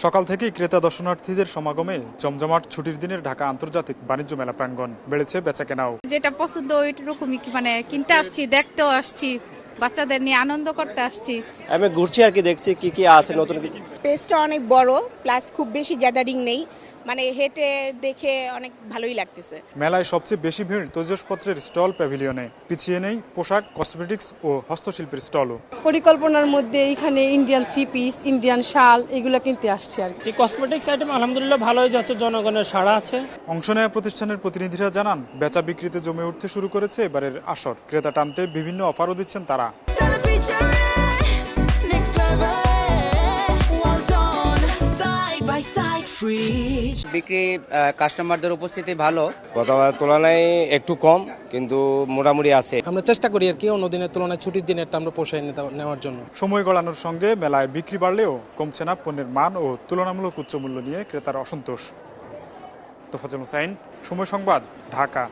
সকাল থেকেই ক্রেতা দর্শনার্থীদের সমাগমে জমজমাট ছুটির দিনের ঢাকা আন্তর্জাতিক বাণিজ্য মেলা প্রাঙ্গণ। বেড়েছে বেচাকেনাও। যেটা পছন্দ ওইরকমই কিনতে আসছি, দেখতেও আসছি, বাচ্চাদের নিয়ে আনন্দ করতে আসছি। আমি ঘুরছি আর কি, দেখছি কি কি আছে নতুন কিছু। স্পেসটা অনেক বড়, প্লাস খুব বেশি গ্যাদারিং নেই, হেঁটে দেখে অনেক ভালোই লাগতেছে। মেলায় সবচেয়ে বেশি ভিড় তৈজসপত্রের স্টল প্যাভিলিয়নে, পিছিয়ে নেই পোশাক, কসমেটিক্স ও হস্তশিল্পের স্টলও। পরিকল্পনার মধ্যে এখানে ইন্ডিয়ান থ্রি পিস, ইন্ডিয়ান শাল এগুলো কিনতে আসছে আর কি। কসমেটিক্স আইটেম আলহামদুলিল্লাহ ভালোই যাচ্ছে, জনগণের সাড়া আছে। অংশ নেওয়া প্রতিষ্ঠানের প্রতিনিধিরা জানান, বেচা বিক্রিতে জমে উঠতে শুরু করেছে এবারের আসর। ক্রেতা টানতে বিভিন্ন অফারও দিচ্ছেন তারা। বিক্রি কাস্টমারদের উপস্থিতি ভালো, গতবার তুলনায় একটু কম, কিন্তু মোটামুটি আছে। আমরা চেষ্টা করি আর কি অন্য দিনের তুলনায় ছুটির দিনেরটা আমরা পোষায় নেওয়ার জন্য। সময় গড়ানোর সঙ্গে মেলায় বিক্রি বাড়লেও কমছে না পণ্যের মান ও তুলনামূলক উচ্চ মূল্য নিয়ে ক্রেতার অসন্তোষ। তোফাজ্জল হোসাইন, সময় সংবাদ, ঢাকা।